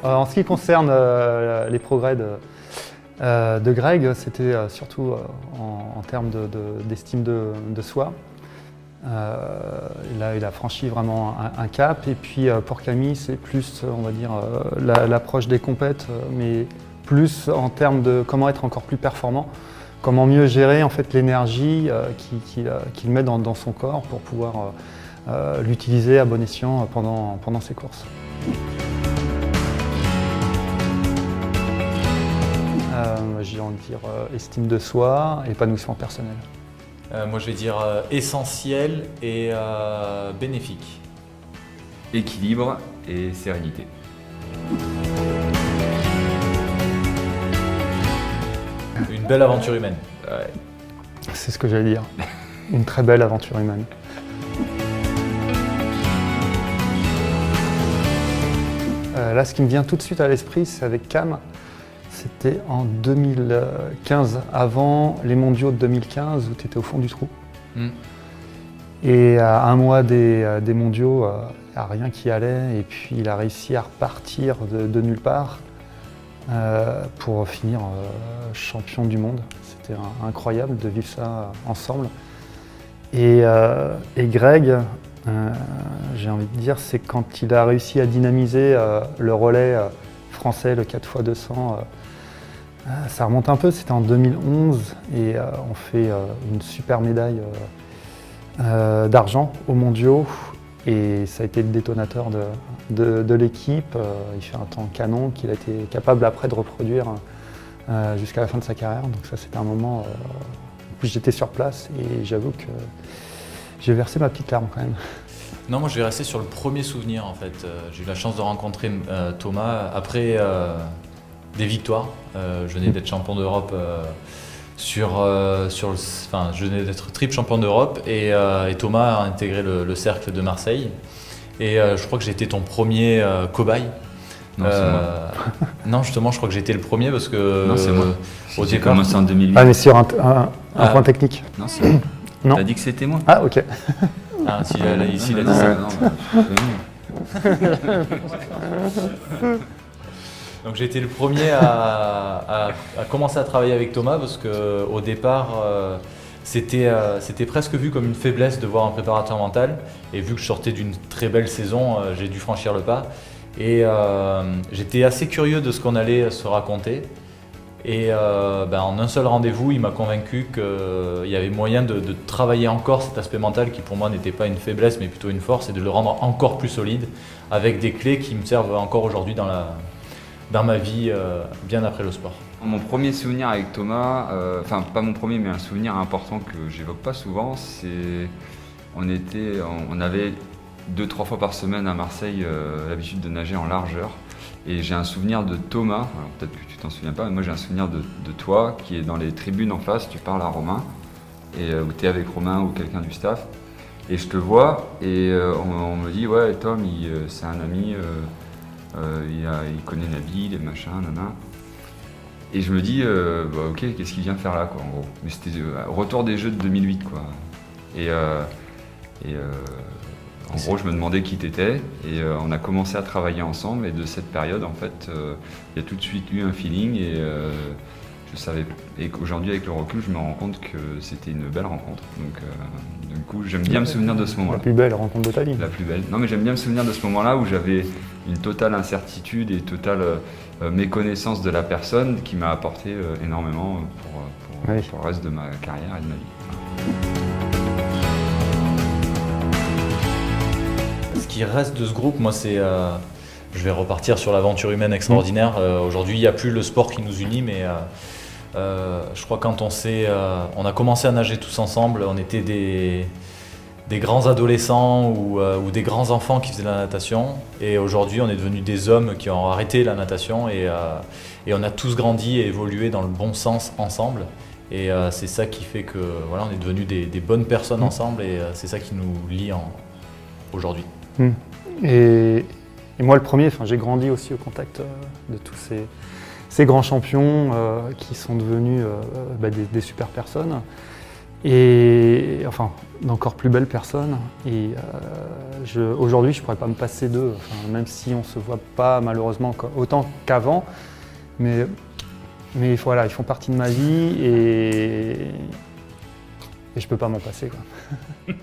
En ce qui concerne les progrès de Greg, c'était surtout en termes d'estime de soi. Il a franchi vraiment un cap. Et puis pour Camille, c'est plus, on va dire, l'approche des compètes, mais plus en termes de comment être encore plus performant, comment mieux gérer en fait l'énergie qu'il met dans son corps pour pouvoir l'utiliser à bon escient pendant ses courses. J'ai envie de dire estime de soi, épanouissement personnel. Moi je vais dire essentiel et bénéfique. Équilibre et sérénité. Une belle aventure humaine. Ouais. C'est ce que j'allais dire. Une très belle aventure humaine. Là, ce qui me vient tout de suite à l'esprit, c'est avec Cam. C'était en 2015, avant les mondiaux de 2015, où tu étais au fond du trou. Et à un mois des mondiaux, il n'y a rien qui allait. Et puis il a réussi à repartir de nulle part pour finir champion du monde. C'était incroyable de vivre ça ensemble. Et Greg, j'ai envie de dire, c'est quand il a réussi à dynamiser le relais français, le 4x200. Ça remonte un peu, c'était en 2011 et on fait une super médaille d'argent aux mondiaux et ça a été le détonateur de l'équipe. Il fait un temps canon qu'il a été capable après de reproduire jusqu'à la fin de sa carrière. Donc ça c'était un moment où j'étais sur place et j'avoue que j'ai versé ma petite larme quand même. Non, moi je vais rester sur le premier souvenir en fait. J'ai eu la chance de rencontrer Thomas après des victoires. Je venais d'être champion d'Europe je venais d'être triple champion d'Europe et Thomas a intégré le cercle de Marseille. Et je crois que j'ai été ton premier cobaye. Non, c'est moi. Non, justement, je crois que j'ai été le premier parce que. Non, c'est moi. Au J'ai départ. commencé en 2008. Ah mais sur un point technique. Non, c'est moi. Non. T'as dit que c'était moi. Ah ok. Ah, si, ici, il a dit Non, ça. non, Donc j'ai été le premier à commencer à travailler avec Thomas parce qu'au départ c'était presque vu comme une faiblesse de voir un préparateur mental et vu que je sortais d'une très belle saison, j'ai dû franchir le pas et j'étais assez curieux de ce qu'on allait se raconter et en un seul rendez-vous il m'a convaincu qu'il y avait moyen de travailler encore cet aspect mental qui pour moi n'était pas une faiblesse mais plutôt une force et de le rendre encore plus solide avec des clés qui me servent encore aujourd'hui dans ma vie, bien après le sport. Mon premier souvenir avec Thomas, enfin pas mon premier mais un souvenir important que j'évoque pas souvent, c'est on avait 2-3 fois par semaine à Marseille l'habitude de nager en largeur et j'ai un souvenir de Thomas, alors peut-être que tu t'en souviens pas mais moi j'ai un souvenir de toi qui est dans les tribunes en face, tu parles à Romain et où tu es avec Romain ou quelqu'un du staff et je te vois et on me dit ouais Tom c'est un ami il connaît Nabil et machin, nana. Et je me dis, ok, qu'est-ce qu'il vient faire là, quoi, en gros. Mais c'était retour des Jeux de 2008, quoi. En gros, je me demandais qui t'étais, et on a commencé à travailler ensemble, et de cette période, en fait, il y a tout de suite eu un feeling, et je savais. Et qu'aujourd'hui, avec le recul, je me rends compte que c'était une belle rencontre. Donc, du coup, j'aime bien me souvenir de ce moment-là. La plus belle rencontre de ta vie. La plus belle. Non, mais j'aime bien me souvenir de ce moment-là où j'avais une totale incertitude et totale méconnaissance de la personne qui m'a apporté énormément pour le reste de ma carrière et de ma vie. Ce qui reste de ce groupe, moi c'est... je vais repartir sur l'aventure humaine extraordinaire. Aujourd'hui, il n'y a plus le sport qui nous unit, mais je crois que quand on a commencé à nager tous ensemble, on était des grands adolescents ou des grands enfants qui faisaient la natation. Et aujourd'hui, on est devenus des hommes qui ont arrêté la natation et on a tous grandi et évolué dans le bon sens ensemble. Et c'est ça qui fait que voilà, on est devenus des bonnes personnes ensemble et c'est ça qui nous lie aujourd'hui. Et moi, le premier, j'ai grandi aussi au contact de tous ces grands champions qui sont devenus des super personnes. Et enfin, d'encore plus belles personnes. Et aujourd'hui, je ne pourrais pas me passer d'eux, même si on ne se voit pas malheureusement autant qu'avant. Mais voilà, ils font partie de ma vie et je ne peux pas m'en passer, quoi.